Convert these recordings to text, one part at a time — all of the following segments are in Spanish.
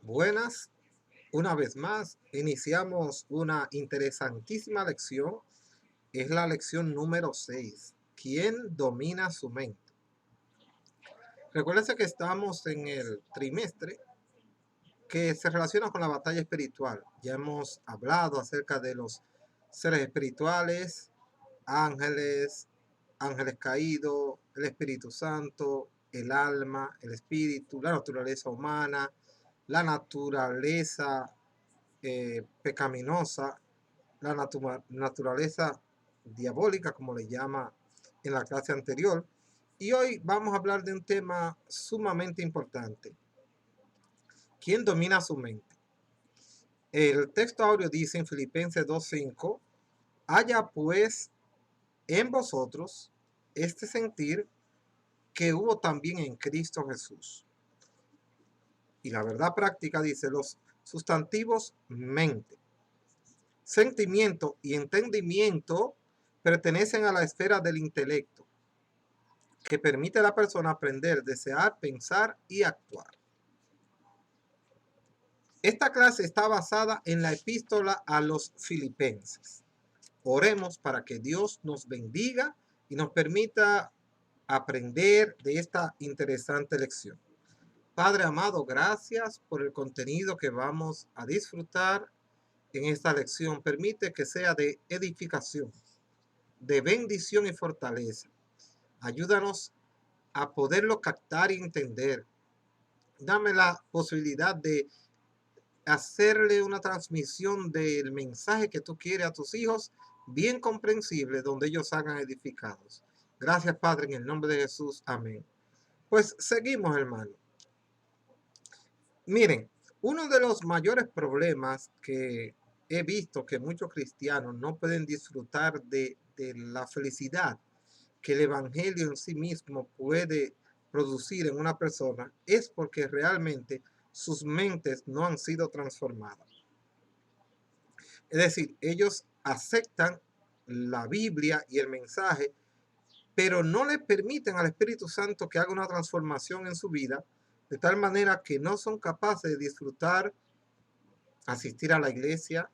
Buenas, una vez más, iniciamos una interesantísima lección. Es la lección número 6. ¿Quién domina su mente? Recuérdense que estamos en el trimestre que se relaciona con la batalla espiritual. Ya hemos hablado acerca de los seres espirituales, ángeles, ángeles caídos, el Espíritu Santo, el alma, el espíritu, la naturaleza humana, la naturaleza pecaminosa, la naturaleza diabólica, como le llama en la clase anterior. Y hoy vamos a hablar de un tema sumamente importante. ¿Quién domina su mente? El texto áureo dice en Filipenses 2:5, haya pues en vosotros este sentir que hubo también en Cristo Jesús. Y la verdad práctica dice los sustantivos mente, sentimiento y entendimiento pertenecen a la esfera del intelecto, que permite a la persona aprender, desear, pensar y actuar. Esta clase está basada en la epístola a los filipenses. Oremos para que Dios nos bendiga y nos permita aprender de esta interesante lección. Padre amado, gracias por el contenido que vamos a disfrutar en esta lección. Permite que sea de edificación, de bendición y fortaleza. Ayúdanos a poderlo captar y entender. Dame la posibilidad de hacerle una transmisión del mensaje que tú quieres a tus hijos, bien comprensible, donde ellos hagan edificados. Gracias, Padre, en el nombre de Jesús. Amén. Pues seguimos, hermano. Miren, uno de los mayores problemas que he visto que muchos cristianos no pueden disfrutar de la felicidad que el Evangelio en sí mismo puede producir en una persona es porque realmente sus mentes no han sido transformadas. Es decir, ellos aceptan la Biblia y el mensaje, pero no le permiten al Espíritu Santo que haga una transformación en su vida, de tal manera que no son capaces de disfrutar, asistir a la iglesia,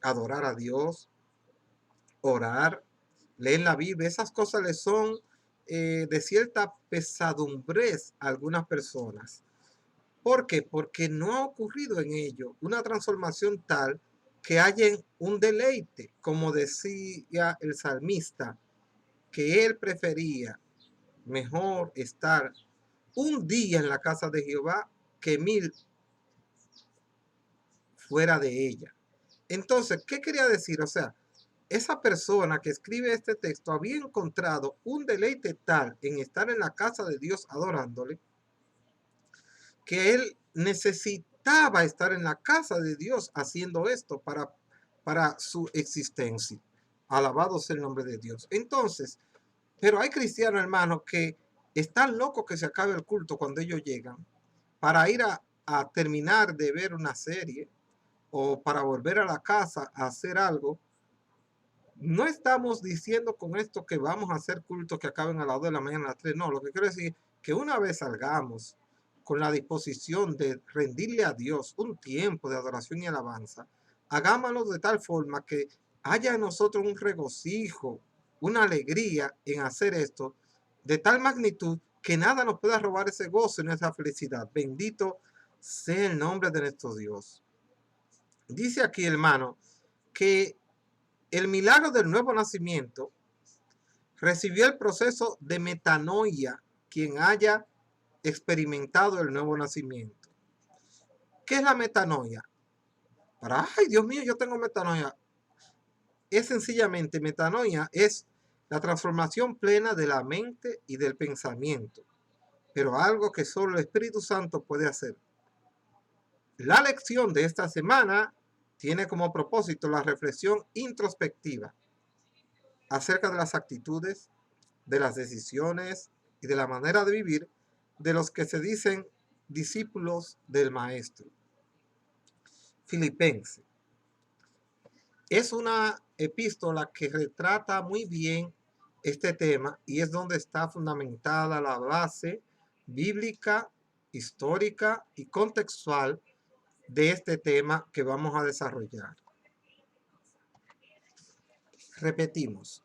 adorar a Dios, orar, leer la Biblia. Esas cosas les son de cierta pesadumbrez a algunas personas. ¿Por qué? Porque no ha ocurrido en ello una transformación tal que haya un deleite, como decía el salmista, que él prefería mejor estar un día en la casa de Jehová que 1000 fuera de ella. Entonces, ¿qué quería decir? O sea, esa persona que escribe este texto había encontrado un deleite tal en estar en la casa de Dios adorándole, que él necesitaba estar en la casa de Dios haciendo esto para su existencia. Alabado sea el nombre de Dios. Entonces, pero hay cristianos, hermanos, que están locos que se acabe el culto cuando ellos llegan para ir a terminar de ver una serie o para volver a la casa a hacer algo. No estamos diciendo con esto que vamos a hacer cultos que acaben a las 2 de la mañana, a las 3. No, lo que quiero decir es que una vez salgamos con la disposición de rendirle a Dios un tiempo de adoración y alabanza, hagámoslo de tal forma que haya en nosotros un regocijo, una alegría en hacer esto, de tal magnitud que nada nos pueda robar ese gozo y esa felicidad. Bendito sea el nombre de nuestro Dios. Dice aquí, hermano, que el milagro del nuevo nacimiento recibió el proceso de metanoia quien haya experimentado el nuevo nacimiento. ¿Qué es la metanoia? Ay, Dios mío, yo tengo metanoia. Es sencillamente, metanoia es la transformación plena de la mente y del pensamiento, pero algo que solo el Espíritu Santo puede hacer. La lección de esta semana tiene como propósito la reflexión introspectiva acerca de las actitudes, de las decisiones y de la manera de vivir de los que se dicen discípulos del Maestro. Filipenses. Es una epístola que retrata muy bien este tema y es donde está fundamentada la base bíblica, histórica y contextual de este tema que vamos a desarrollar. Repetimos,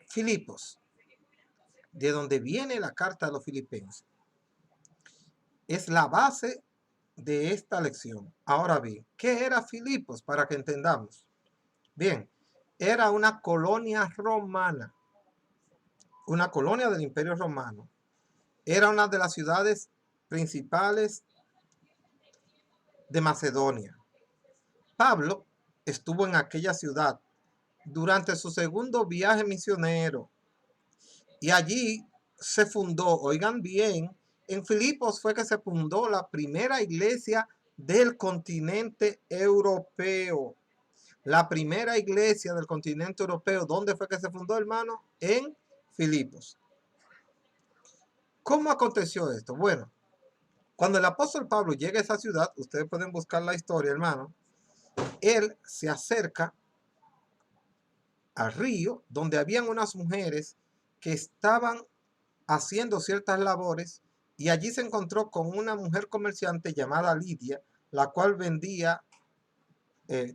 Filipos, de donde viene la carta a los filipenses, es la base de esta lección. Ahora bien, ¿qué era Filipos? Para que entendamos. Bien, era una colonia romana, una colonia del Imperio Romano. Era una de las ciudades principales de Macedonia. Pablo estuvo en aquella ciudad durante su segundo viaje misionero y allí se fundó, oigan bien, en Filipos fue que se fundó la primera iglesia del continente europeo. La primera iglesia del continente europeo, ¿dónde fue que se fundó, hermano? En Filipos. ¿Cómo aconteció esto? Bueno, cuando el apóstol Pablo llega a esa ciudad, ustedes pueden buscar la historia, hermano, él se acerca al río donde habían unas mujeres que estaban haciendo ciertas labores y allí se encontró con una mujer comerciante llamada Lidia, la cual vendía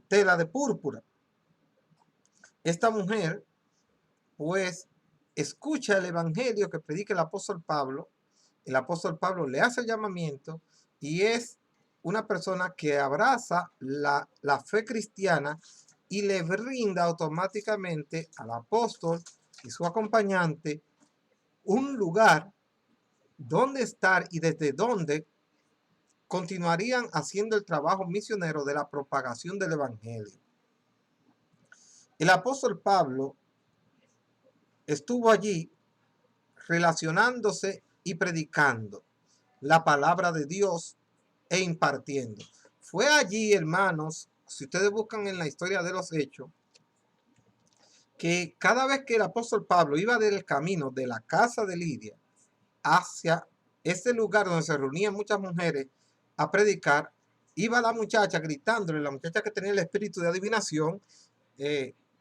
tela de púrpura. Esta mujer, pues, escucha el evangelio que predica el apóstol Pablo le hace el llamamiento y es una persona que abraza la fe cristiana y le brinda automáticamente al apóstol y su acompañante un lugar donde estar y desde donde continuarían haciendo el trabajo misionero de la propagación del evangelio. El apóstol Pablo estuvo allí relacionándose y predicando la palabra de Dios e impartiendo. Fue allí, hermanos, si ustedes buscan en la historia de los hechos, que cada vez que el apóstol Pablo iba del camino de la casa de Lidia hacia este lugar donde se reunían muchas mujeres a predicar, iba la muchacha gritándole, la muchacha que tenía el espíritu de adivinación,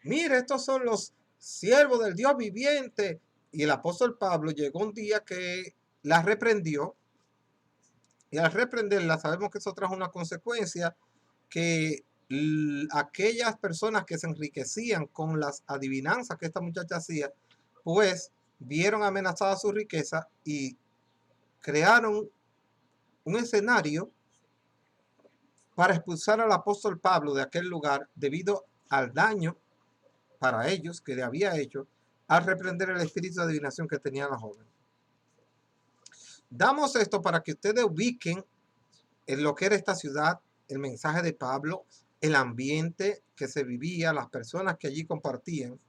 mire, estos son los siervos del Dios viviente. Y el apóstol Pablo llegó un día que la reprendió, y al reprenderla sabemos que eso trajo una consecuencia, que aquellas personas que se enriquecían con las adivinanzas que esta muchacha hacía, pues vieron amenazada su riqueza y crearon un escenario para expulsar al apóstol Pablo de aquel lugar debido al daño para ellos que le había hecho al reprender el espíritu de adivinación que tenía la joven. Damos esto para que ustedes ubiquen en lo que era esta ciudad, el mensaje de Pablo, el ambiente que se vivía, las personas que allí compartían.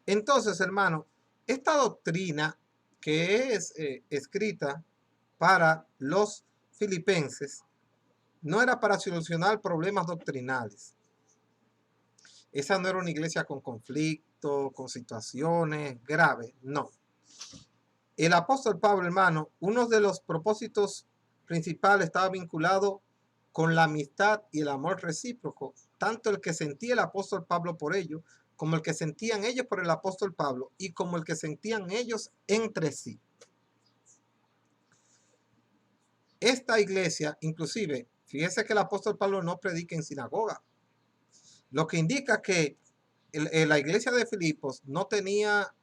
Entonces, hermano, esta doctrina que es escrita para los filipenses no era para solucionar problemas doctrinales. Esa no era una iglesia con conflictos, con situaciones graves, no. El apóstol Pablo, hermano, uno de los propósitos principales estaba vinculado con la amistad y el amor recíproco, tanto el que sentía el apóstol Pablo por ellos, como el que sentían ellos por el apóstol Pablo y como el que sentían ellos entre sí. Esta iglesia, inclusive, fíjese que el apóstol Pablo no predica en sinagoga, lo que indica que la iglesia de Filipos no tenía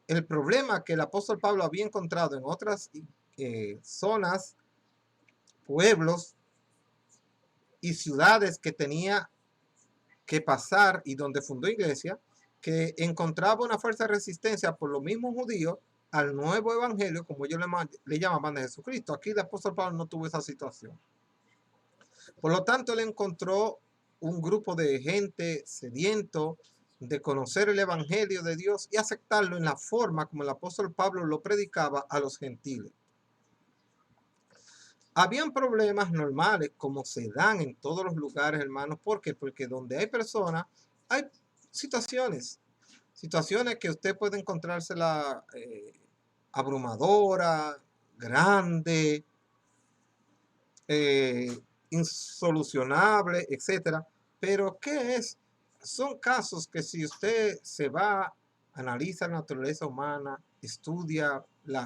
el problema que el apóstol Pablo había encontrado en otras zonas, pueblos y ciudades que tenía que pasar y donde fundó iglesia, que encontraba una fuerza de resistencia por los mismos judíos al nuevo evangelio, como ellos le llamaban de Jesucristo. Aquí el apóstol Pablo no tuvo esa situación. Por lo tanto, él encontró un grupo de gente sediento de conocer el evangelio de Dios y aceptarlo en la forma como el apóstol Pablo lo predicaba a los gentiles. Habían problemas normales como se dan en todos los lugares, hermanos. ¿Por qué? Porque donde hay personas, hay situaciones que usted puede encontrársela abrumadora, grande, insolucionable, etcétera. Pero ¿qué es? Son casos que si usted se va, analiza la naturaleza humana, estudia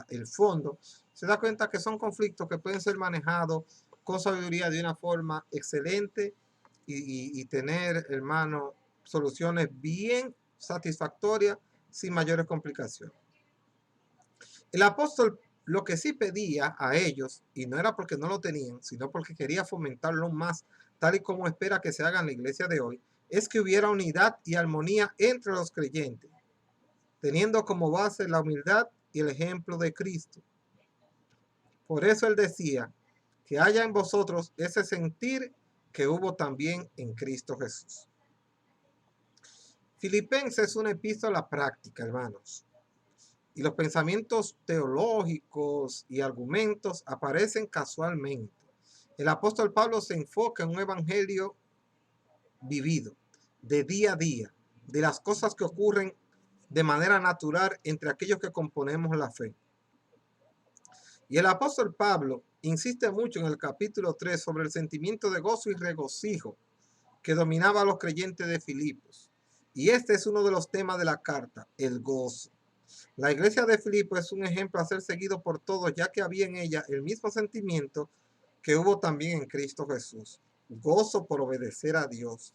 el fondo, se da cuenta que son conflictos que pueden ser manejados con sabiduría de una forma excelente y tener, hermano, soluciones bien satisfactorias sin mayores complicaciones. El apóstol lo que sí pedía a ellos, y no era porque no lo tenían, sino porque quería fomentarlo más, tal y como espera que se haga en la iglesia de hoy, es que hubiera unidad y armonía entre los creyentes, teniendo como base la humildad y el ejemplo de Cristo. Por eso él decía, que haya en vosotros ese sentir que hubo también en Cristo Jesús. Filipenses es una epístola práctica, hermanos. Y los pensamientos teológicos y argumentos aparecen casualmente. El apóstol Pablo se enfoca en un evangelio vivido, de día a día, de las cosas que ocurren de manera natural entre aquellos que componemos la fe. Y el apóstol Pablo insiste mucho en el capítulo 3 sobre el sentimiento de gozo y regocijo que dominaba a los creyentes de Filipos. Y este es uno de los temas de la carta, el gozo. La iglesia de Filipos es un ejemplo a ser seguido por todos, ya que había en ella el mismo sentimiento que hubo también en Cristo Jesús. Gozo por obedecer a Dios.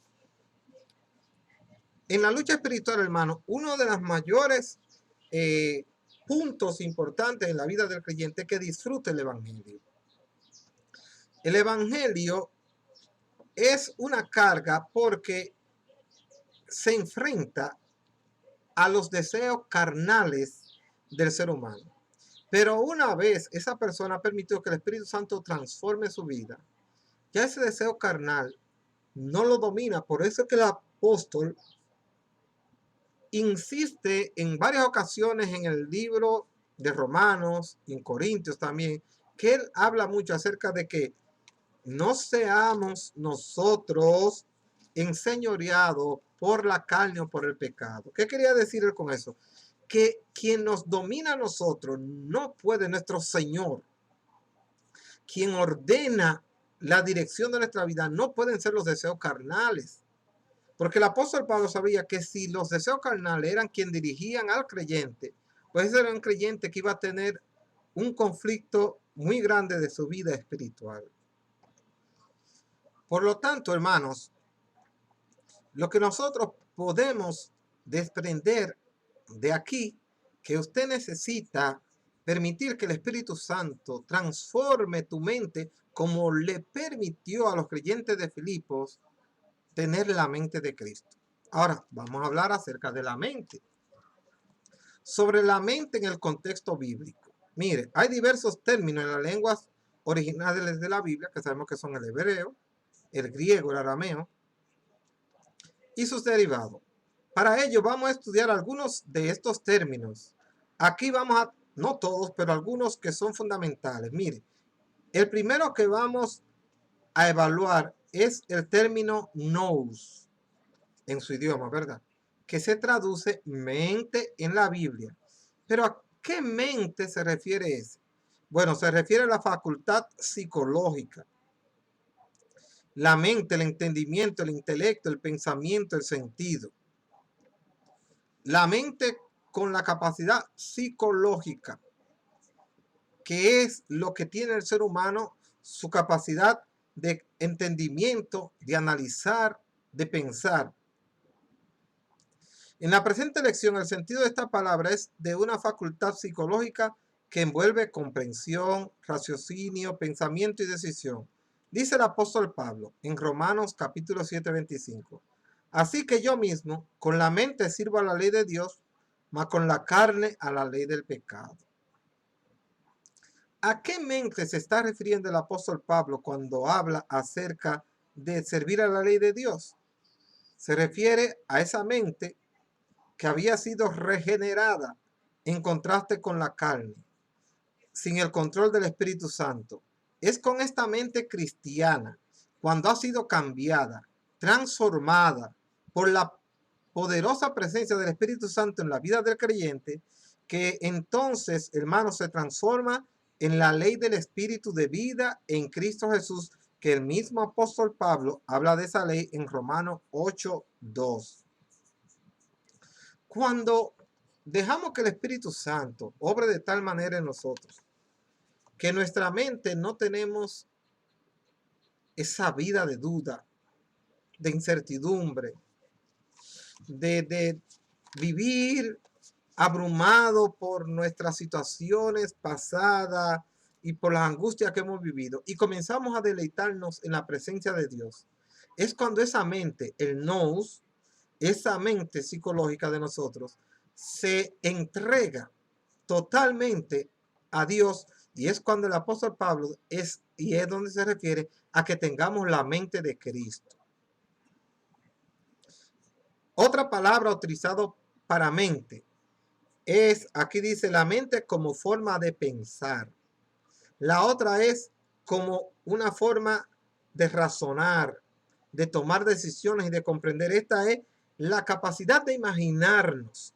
En la lucha espiritual, hermano, uno de los mayores puntos importantes en la vida del creyente es que disfrute el evangelio. El evangelio es una carga porque se enfrenta a los deseos carnales del ser humano. Pero una vez esa persona permitió que el Espíritu Santo transforme su vida, ya ese deseo carnal no lo domina. Por eso es que el apóstol insiste en varias ocasiones en el libro de Romanos, en Corintios también, que él habla mucho acerca de que no seamos nosotros enseñoreados por la carne o por el pecado. ¿Qué quería decir él con eso? Que quien nos domina a nosotros no puede, nuestro Señor, quien ordena la dirección de nuestra vida, no pueden ser los deseos carnales. Porque el apóstol Pablo sabía que si los deseos carnales eran quien dirigían al creyente, pues ese era un creyente que iba a tener un conflicto muy grande de su vida espiritual. Por lo tanto, hermanos, lo que nosotros podemos desprender de aquí, que usted necesita permitir que el Espíritu Santo transforme tu mente como le permitió a los creyentes de Filipos tener la mente de Cristo. Ahora, vamos a hablar acerca de la mente. Sobre la mente en el contexto bíblico. Mire, hay diversos términos en las lenguas originales de la Biblia, que sabemos que son el hebreo, el griego, el arameo, y sus derivados. Para ello vamos a estudiar algunos de estos términos. Aquí vamos a, no todos, pero algunos que son fundamentales. Mire, el primero que vamos a evaluar es el término nous, en su idioma, ¿verdad? Que se traduce mente en la Biblia. Pero ¿a qué mente se refiere ese? Bueno, se refiere a la facultad psicológica. La mente, el entendimiento, el intelecto, el pensamiento, el sentido. La mente con la capacidad psicológica, que es lo que tiene el ser humano, su capacidad de entendimiento, de analizar, de pensar. En la presente lección, el sentido de esta palabra es de una facultad psicológica que envuelve comprensión, raciocinio, pensamiento y decisión. Dice el apóstol Pablo en Romanos capítulo 7, 25. Así que yo mismo, con la mente sirvo a la ley de Dios, mas con la carne a la ley del pecado. ¿A qué mente se está refiriendo el apóstol Pablo cuando habla acerca de servir a la ley de Dios? Se refiere a esa mente que había sido regenerada en contraste con la carne, sin el control del Espíritu Santo. Es con esta mente cristiana, cuando ha sido cambiada, transformada por la poderosa presencia del Espíritu Santo en la vida del creyente, que entonces, hermanos, se transforma en la ley del Espíritu de vida en Cristo Jesús, que el mismo apóstol Pablo habla de esa ley en Romanos 8:2. Cuando dejamos que el Espíritu Santo obre de tal manera en nosotros, que nuestra mente no tenemos esa vida de duda, de incertidumbre, de vivir abrumado por nuestras situaciones pasadas y por las angustias que hemos vivido, y comenzamos a deleitarnos en la presencia de Dios, es cuando esa mente, el nous, esa mente psicológica de nosotros, se entrega totalmente a Dios, y es cuando el apóstol Pablo y es donde se refiere a que tengamos la mente de Cristo. Otra palabra utilizada para mente es, aquí dice, la mente como forma de pensar. La otra es como una forma de razonar, de tomar decisiones y de comprender. Esta es la capacidad de imaginarnos,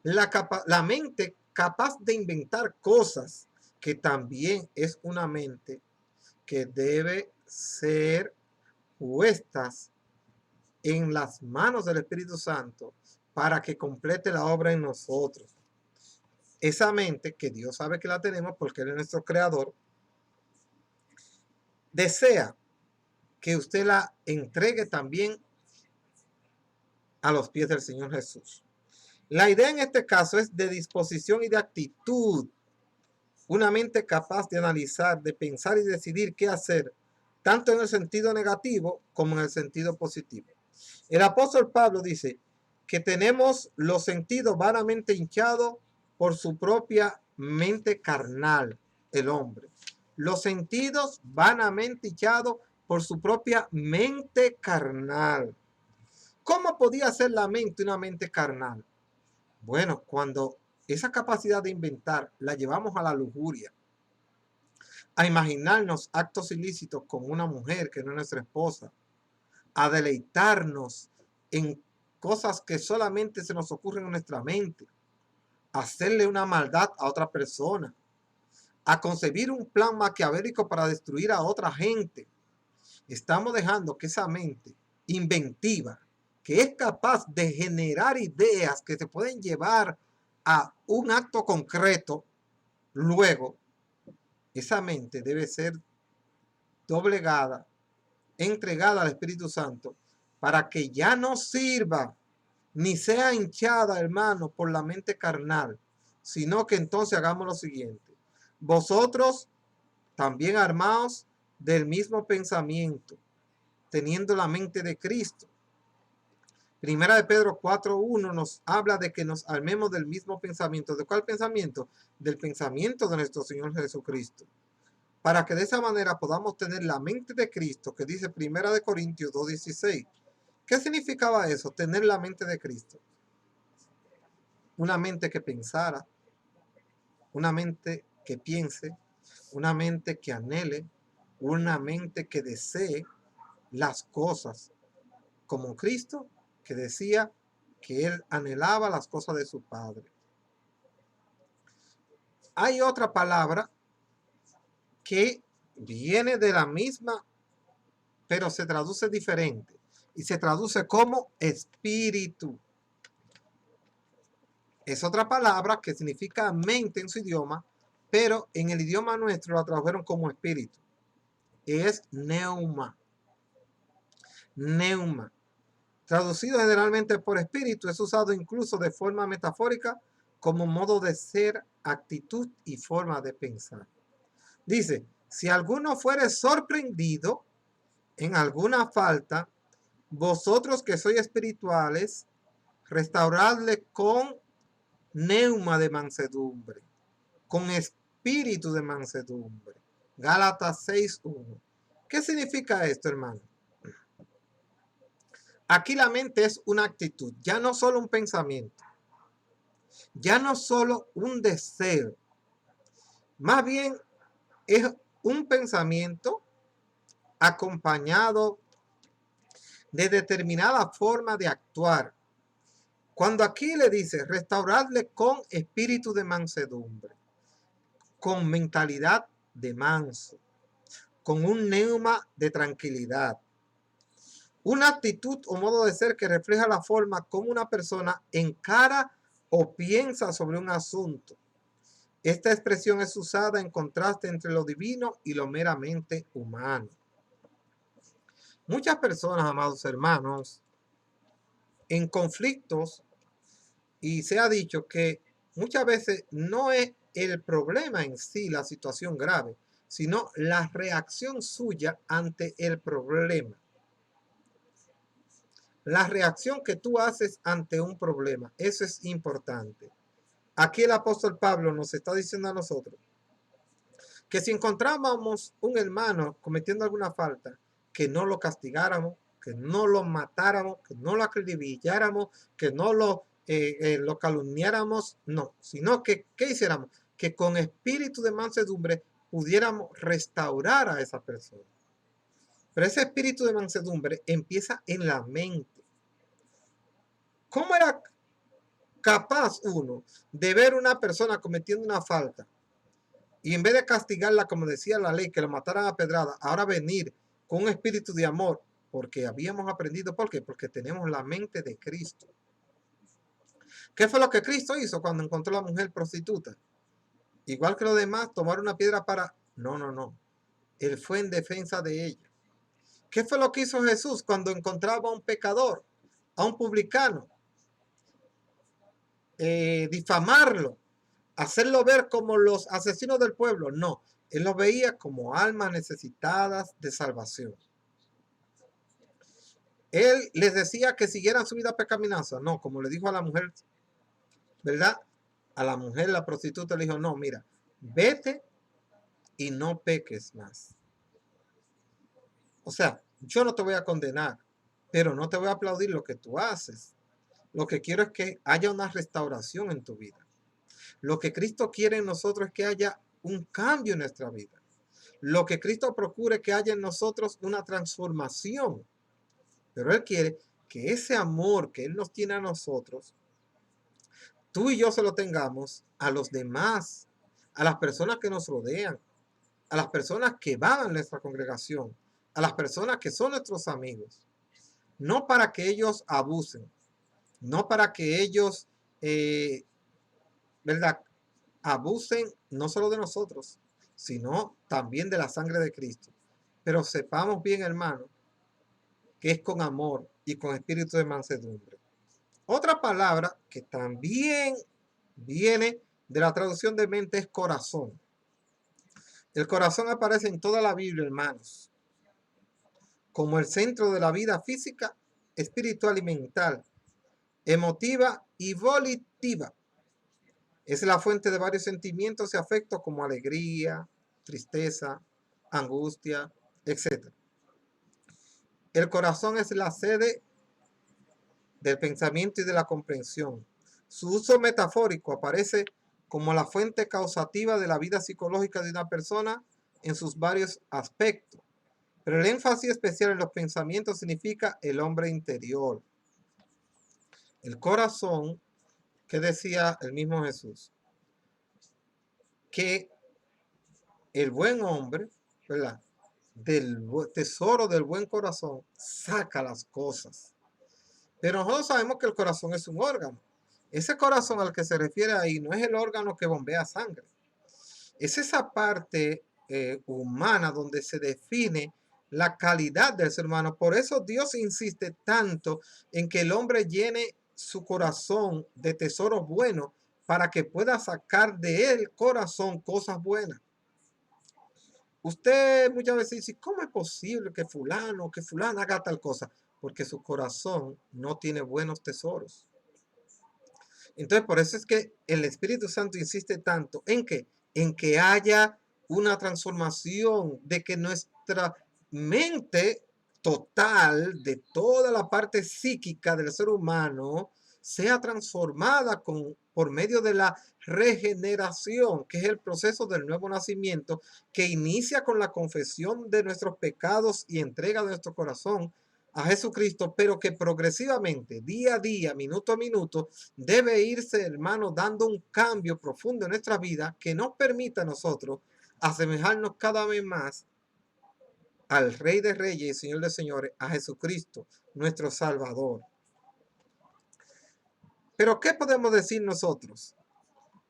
la mente capaz de inventar cosas, que también es una mente que debe ser puestas en las manos del Espíritu Santo para que complete la obra en nosotros. Esa mente, que Dios sabe que la tenemos porque Él es nuestro creador, desea que usted la entregue también a los pies del Señor Jesús. La idea en este caso es de disposición y de actitud. Una mente capaz de analizar, de pensar y decidir qué hacer, tanto en el sentido negativo como en el sentido positivo. El apóstol Pablo dice que tenemos los sentidos vanamente hinchados por su propia mente carnal, el hombre. Los sentidos vanamente hinchados por su propia mente carnal. ¿Cómo podía ser la mente una mente carnal? Bueno, cuando esa capacidad de inventar la llevamos a la lujuria, a imaginarnos actos ilícitos con una mujer que no es nuestra esposa, a deleitarnos en cosas que solamente se nos ocurren en nuestra mente, a hacerle una maldad a otra persona, a concebir un plan maquiavélico para destruir a otra gente. Estamos dejando que esa mente inventiva, que es capaz de generar ideas que se pueden llevar a un acto concreto, luego esa mente debe ser doblegada, entregada al Espíritu Santo, para que ya no sirva ni sea hinchada, hermano, por la mente carnal, sino que entonces hagamos lo siguiente: vosotros también armaos del mismo pensamiento, teniendo la mente de Cristo. Primera de Pedro 4:1 nos habla de que nos armemos del mismo pensamiento. ¿De cuál pensamiento? Del pensamiento de nuestro Señor Jesucristo. Para que de esa manera podamos tener la mente de Cristo, que dice Primera de Corintios 2:16. ¿Qué significaba eso? Tener la mente de Cristo. Una mente que pensara, una mente que piense, una mente que anhele, una mente que desee las cosas como Cristo, que decía que Él anhelaba las cosas de su Padre. Hay otra palabra que viene de la misma, pero se traduce diferente, y se traduce como espíritu. Es otra palabra que significa mente en su idioma, pero en el idioma nuestro la tradujeron como espíritu. Es neuma. Neuma. Traducido generalmente por espíritu, es usado incluso de forma metafórica como modo de ser, actitud y forma de pensar. Dice, si alguno fuere sorprendido en alguna falta, vosotros que sois espirituales, restauradle con neuma de mansedumbre, con espíritu de mansedumbre. Gálatas 6:1. ¿Qué significa esto, hermano? Aquí la mente es una actitud, ya no solo un pensamiento, ya no solo un deseo, más bien es un pensamiento acompañado de determinada forma de actuar. Cuando aquí le dice restaurarle con espíritu de mansedumbre, con mentalidad de manso, con un neuma de tranquilidad, una actitud o modo de ser que refleja la forma como una persona encara o piensa sobre un asunto. Esta expresión es usada en contraste entre lo divino y lo meramente humano. Muchas personas, amados hermanos, en conflictos, y se ha dicho que muchas veces no es el problema en sí la situación grave, sino la reacción suya ante el problema. La reacción que tú haces ante un problema, eso es importante. Aquí el apóstol Pablo nos está diciendo a nosotros que si encontrábamos un hermano cometiendo alguna falta, que no lo castigáramos, que no lo matáramos, que no lo acribilláramos, que no lo calumniáramos, no, sino que, ¿qué hiciéramos? Que con espíritu de mansedumbre pudiéramos restaurar a esa persona. Pero ese espíritu de mansedumbre empieza en la mente. ¿Cómo era capaz uno de ver una persona cometiendo una falta y en vez de castigarla, como decía la ley, que lo mataran a pedrada, ahora venir con un espíritu de amor? Porque habíamos aprendido, ¿por qué? Porque tenemos la mente de Cristo. ¿Qué fue lo que Cristo hizo cuando encontró a la mujer prostituta? Igual que los demás, tomar una piedra para... No, no, no. Él fue en defensa de ella. ¿Qué fue lo que hizo Jesús cuando encontraba a un pecador, a un publicano? Difamarlo, hacerlo ver como los asesinos del pueblo. No, él los veía como almas necesitadas de salvación. Él les decía que siguieran su vida pecaminosa. No, como le dijo a la mujer, ¿verdad? A la mujer, la prostituta, le dijo, no, mira, vete y no peques más. O sea, yo no te voy a condenar, pero no te voy a aplaudir lo que tú haces. Lo que quiero es que haya una restauración en tu vida. Lo que Cristo quiere en nosotros es que haya un cambio en nuestra vida. Lo que Cristo procura es que haya en nosotros una transformación. Pero Él quiere que ese amor que Él nos tiene a nosotros, tú y yo se lo tengamos a los demás, a las personas que nos rodean, a las personas que van a nuestra congregación, a las personas que son nuestros amigos. No para que ellos abusen, no para que ellos, ¿verdad?, abusen no solo de nosotros, sino también de la sangre de Cristo. Pero sepamos bien, hermano, que es con amor y con espíritu de mansedumbre. Otra palabra que también viene de la traducción de mente es corazón. El corazón aparece en toda la Biblia, hermanos, como el centro de la vida física, espiritual y mental, emotiva y volitiva. Es la fuente de varios sentimientos y afectos como alegría, tristeza, angustia, etc. El corazón es la sede del pensamiento y de la comprensión. Su uso metafórico aparece como la fuente causativa de la vida psicológica de una persona en sus varios aspectos. Pero el énfasis especial en los pensamientos significa el hombre interior. El corazón, que decía el mismo Jesús, que el buen hombre, ¿verdad?, del tesoro del buen corazón saca las cosas. Pero nosotros sabemos que el corazón es un órgano. Ese corazón al que se refiere ahí no es el órgano que bombea sangre. Es esa parte humana donde se define la calidad del ser humano. Por eso Dios insiste tanto en que el hombre llene su corazón de tesoros buenos para que pueda sacar de él corazón cosas buenas. Usted muchas veces dice, ¿cómo es posible que fulano, que fulana haga tal cosa? Porque su corazón no tiene buenos tesoros. Entonces, por eso es que el Espíritu Santo insiste tanto en que haya una transformación, de que nuestra mente total, de toda la parte psíquica del ser humano, sea transformada por medio de la regeneración, que es el proceso del nuevo nacimiento, que inicia con la confesión de nuestros pecados y entrega de nuestro corazón a Jesucristo, pero que progresivamente, día a día, minuto a minuto, debe irse, hermano, dando un cambio profundo en nuestra vida que nos permita a nosotros asemejarnos cada vez más al Rey de Reyes y Señor de Señores, a Jesucristo, nuestro Salvador. Pero ¿qué podemos decir nosotros?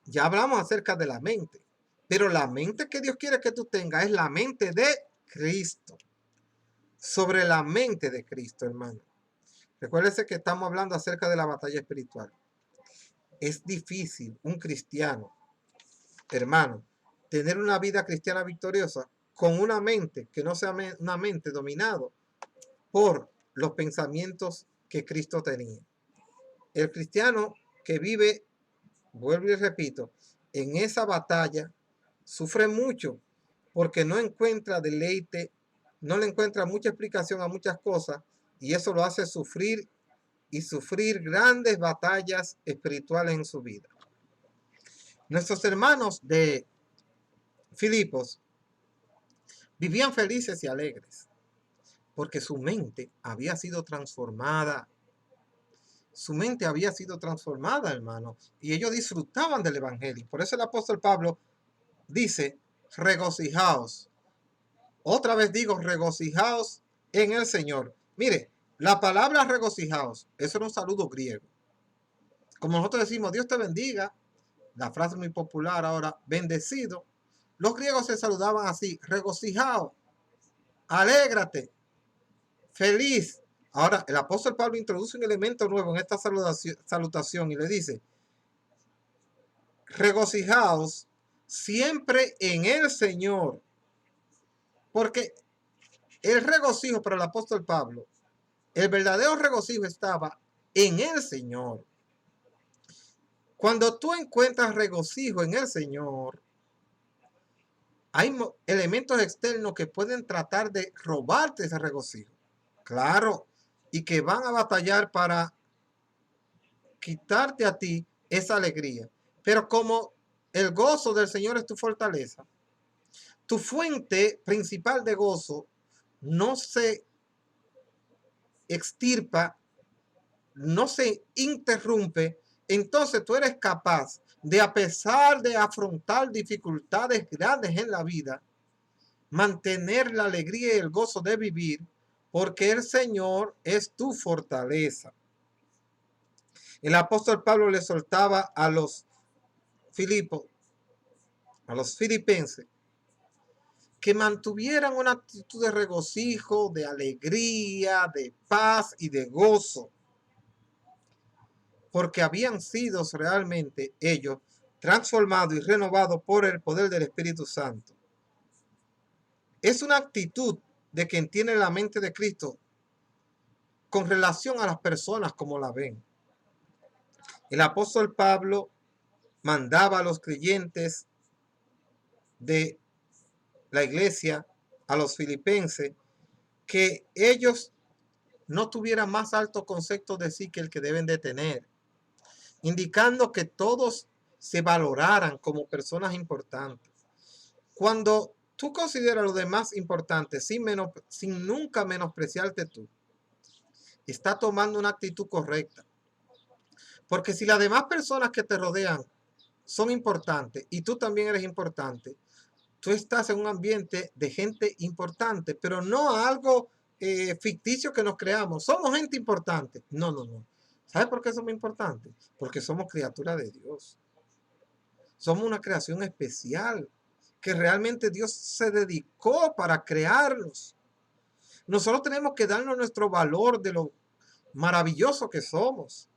Ya hablamos acerca de la mente, pero la mente que Dios quiere que tú tengas es la mente de Cristo. sobre la mente de Cristo, hermano. Recuérdese que estamos hablando acerca de la batalla espiritual. Es difícil un cristiano, hermano, tener una vida cristiana victoriosa con una mente que no sea una mente dominada por los pensamientos que Cristo tenía. El cristiano que vive, vuelvo y repito, en esa batalla sufre mucho porque no encuentra deleite, no le encuentra mucha explicación a muchas cosas y eso lo hace sufrir y sufrir grandes batallas espirituales en su vida. Nuestros hermanos de Filipos vivían felices y alegres porque su mente había sido transformada. Su mente había sido transformada, hermano, y ellos disfrutaban del evangelio. Por eso el apóstol Pablo dice, regocijaos. Otra vez digo, regocijaos en el Señor. Mire, la palabra regocijaos, eso era un saludo griego. Como nosotros decimos, Dios te bendiga, la frase muy popular ahora, bendecido. Los griegos se saludaban así, regocijado, alégrate, feliz. Ahora, el apóstol Pablo introduce un elemento nuevo en esta salutación y le dice, regocijaos siempre en el Señor. Porque el regocijo para el apóstol Pablo, el verdadero regocijo estaba en el Señor. Cuando tú encuentras regocijo en el Señor, hay elementos externos que pueden tratar de robarte ese regocijo. Claro, y que van a batallar para quitarte a ti esa alegría. Pero como el gozo del Señor es tu fortaleza, tu fuente principal de gozo no se extirpa, no se interrumpe, entonces tú eres capaz de, a pesar de afrontar dificultades grandes en la vida, mantener la alegría y el gozo de vivir, porque el Señor es tu fortaleza. El apóstol Pablo le soltaba a los Filipos, a los filipenses, que mantuvieran una actitud de regocijo, de alegría, de paz y de gozo, porque habían sido realmente ellos transformados y renovados por el poder del Espíritu Santo. Es una actitud de quien tiene la mente de Cristo con relación a las personas como la ven. El apóstol Pablo mandaba a los creyentes de la iglesia, a los filipenses, que ellos no tuvieran más alto concepto de sí que el que deben de tener, indicando que todos se valoraran como personas importantes. Cuando tú consideras a los demás importantes sin nunca menospreciarte tú, está tomando una actitud correcta. Porque si las demás personas que te rodean son importantes y tú también eres importante, tú estás en un ambiente de gente importante, pero no algo ficticio que nos creamos. Somos gente importante. No, no, no. ¿Sabes por qué somos importantes? Porque somos criaturas de Dios. Somos una creación especial que realmente Dios se dedicó para crearnos. Nosotros tenemos que darnos nuestro valor de lo maravilloso que somos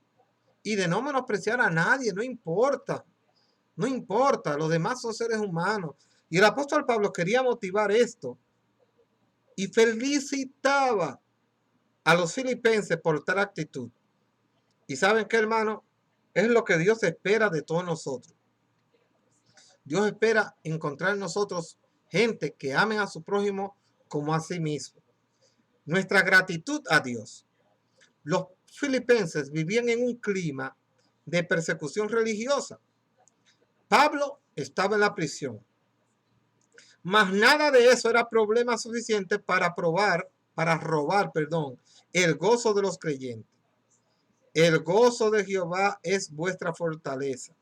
y de no menospreciar a nadie, no importa. No importa, los demás son seres humanos. Y el apóstol Pablo quería motivar esto y felicitaba a los filipenses por tal actitud. ¿Y saben qué, hermano? Es lo que Dios espera de todos nosotros. Dios espera encontrar en nosotros gente que amen a su prójimo como a sí mismo. Nuestra gratitud a Dios. Los filipenses vivían en un clima de persecución religiosa. Pablo estaba en la prisión. Mas nada de eso era problema suficiente para robar, el gozo de los creyentes. El gozo de Jehová es vuestra fortaleza.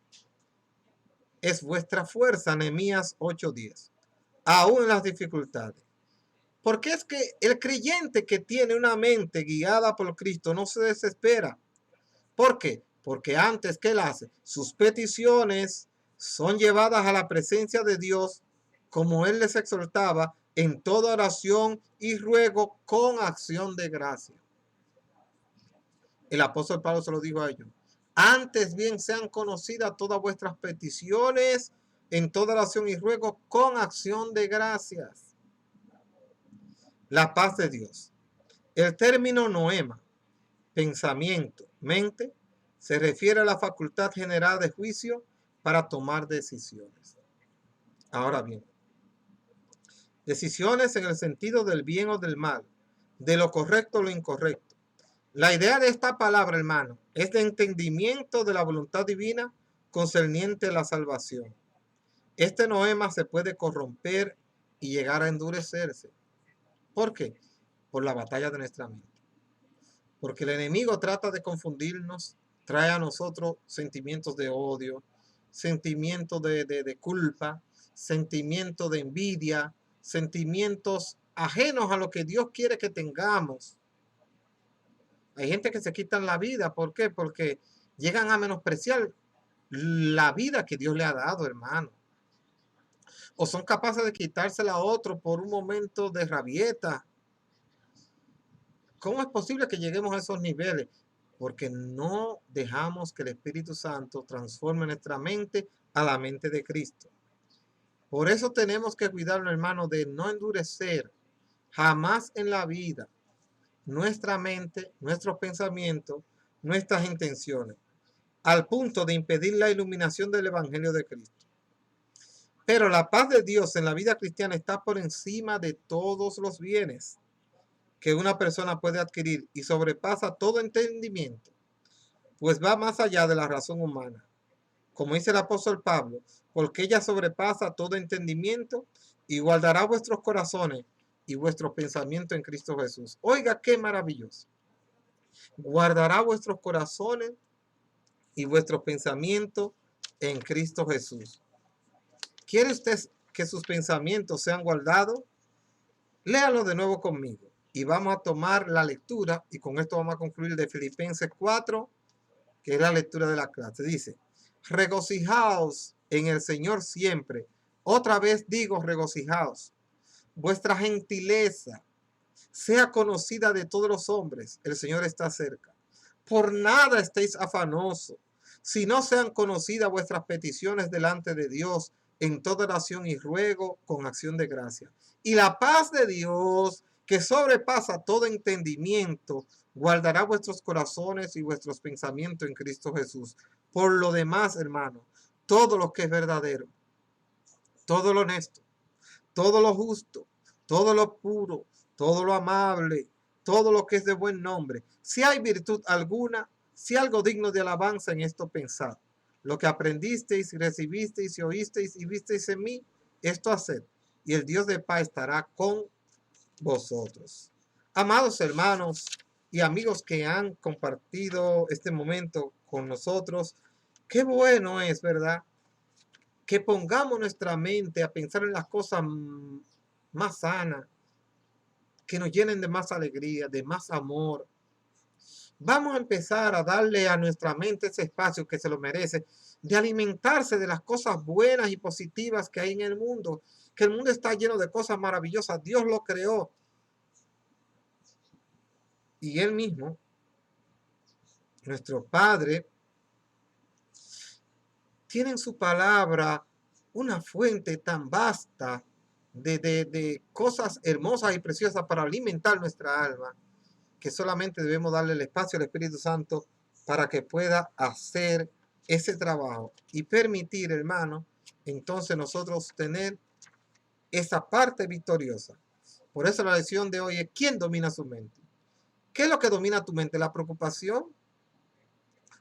Es vuestra fuerza, Nehemías 8:10. Aún en las dificultades. Porque es que el creyente que tiene una mente guiada por Cristo no se desespera. ¿Por qué? Porque antes que él hace, sus peticiones son llevadas a la presencia de Dios, como él les exhortaba, en toda oración y ruego con acción de gracia. El apóstol Pablo se lo dijo a ellos. Antes bien sean conocidas todas vuestras peticiones en toda oración y ruego con acción de gracias. La paz de Dios. El término noema, pensamiento, mente, se refiere a la facultad general de juicio para tomar decisiones. Ahora bien, decisiones en el sentido del bien o del mal, de lo correcto o lo incorrecto. La idea de esta palabra, hermano, es de entendimiento de la voluntad divina concerniente a la salvación. Este noema se puede corromper y llegar a endurecerse. ¿Por qué? Por la batalla de nuestra mente. Porque el enemigo trata de confundirnos, trae a nosotros sentimientos de odio, sentimientos de culpa, sentimientos de envidia, sentimientos ajenos a lo que Dios quiere que tengamos. Hay gente que se quitan la vida. ¿Por qué? Porque llegan a menospreciar la vida que Dios le ha dado, hermano. O son capaces de quitársela a otro por un momento de rabieta. ¿Cómo es posible que lleguemos a esos niveles? Porque no dejamos que el Espíritu Santo transforme nuestra mente a la mente de Cristo. Por eso tenemos que cuidarnos, hermano, de no endurecer jamás en la vida nuestra mente, nuestros pensamientos, nuestras intenciones, al punto de impedir la iluminación del Evangelio de Cristo. Pero la paz de Dios en la vida cristiana está por encima de todos los bienes que una persona puede adquirir y sobrepasa todo entendimiento, pues va más allá de la razón humana. Como dice el apóstol Pablo, porque ella sobrepasa todo entendimiento y guardará vuestros corazones y vuestros pensamientos en Cristo Jesús. Oiga, qué maravilloso. Guardará vuestros corazones y vuestros pensamientos en Cristo Jesús. ¿Quiere usted que sus pensamientos sean guardados? Léalo de nuevo conmigo y vamos a tomar la lectura, y con esto vamos a concluir, de Filipenses 4, que es la lectura de la clase. Dice: regocijaos en el Señor siempre. Otra vez digo, regocijaos. Vuestra gentileza sea conocida de todos los hombres. El Señor está cerca. Por nada estéis afanosos, si no sean conocidas vuestras peticiones delante de Dios en toda oración y ruego con acción de gracia. Y la paz de Dios, que sobrepasa todo entendimiento, guardará vuestros corazones y vuestros pensamientos en Cristo Jesús. Por lo demás, hermano, todo lo que es verdadero, todo lo honesto, todo lo justo, todo lo puro, todo lo amable, todo lo que es de buen nombre, si hay virtud alguna, si algo digno de alabanza, en esto pensad. Lo que aprendisteis, recibisteis y oísteis y visteis en mí, esto haced, y el Dios de paz estará con vosotros. Amados hermanos y amigos que han compartido este momento con nosotros, qué bueno es, ¿verdad?, que pongamos nuestra mente a pensar en las cosas más sanas, que nos llenen de más alegría, de más amor. Vamos a empezar a darle a nuestra mente ese espacio que se lo merece, de alimentarse de las cosas buenas y positivas que hay en el mundo, que el mundo está lleno de cosas maravillosas. Dios lo creó. Y Él mismo, nuestro Padre, tiene en su palabra una fuente tan vasta de cosas hermosas y preciosas para alimentar nuestra alma, que solamente debemos darle el espacio al Espíritu Santo para que pueda hacer ese trabajo y permitir, hermano, entonces nosotros tener esa parte victoriosa. Por eso la lección de hoy es: ¿quién domina su mente? ¿Qué es lo que domina tu mente? ¿La preocupación?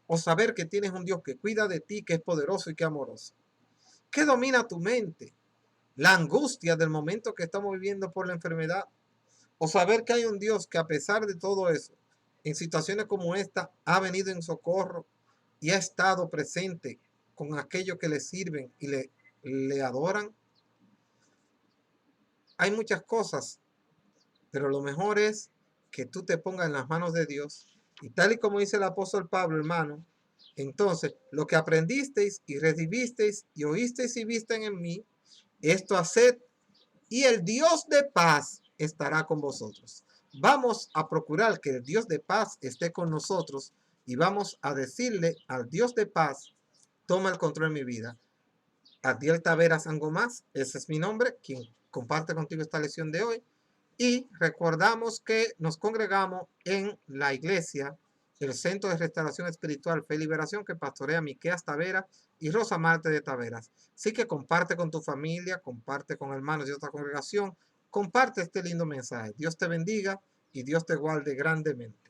¿O saber que tienes un Dios que cuida de ti, que es poderoso y que es amoroso? ¿Qué domina tu mente? ¿La angustia del momento que estamos viviendo por la enfermedad? ¿O saber que hay un Dios que, a pesar de todo eso, en situaciones como esta, ha venido en socorro y ha estado presente con aquellos que le sirven y le adoran? Hay muchas cosas, pero lo mejor es que tú te pongas en las manos de Dios, y tal y como dice el apóstol Pablo, hermano, entonces lo que aprendisteis y recibisteis y oísteis y visteis en mí, esto haced, y el Dios de paz estará con vosotros. Vamos a procurar que el Dios de paz esté con nosotros y vamos a decirle al Dios de paz, toma el control de mi vida. Adiel Taveras Sangomás, ese es mi nombre, quien comparte contigo esta lección de hoy. Y recordamos que nos congregamos en la iglesia, el Centro de Restauración Espiritual Fe y Liberación, que pastorea Miqueas Taveras y Rosa Marte de Taveras. Así que comparte con tu familia, comparte con hermanos de otra congregación, comparte este lindo mensaje. Dios te bendiga y Dios te guarde grandemente.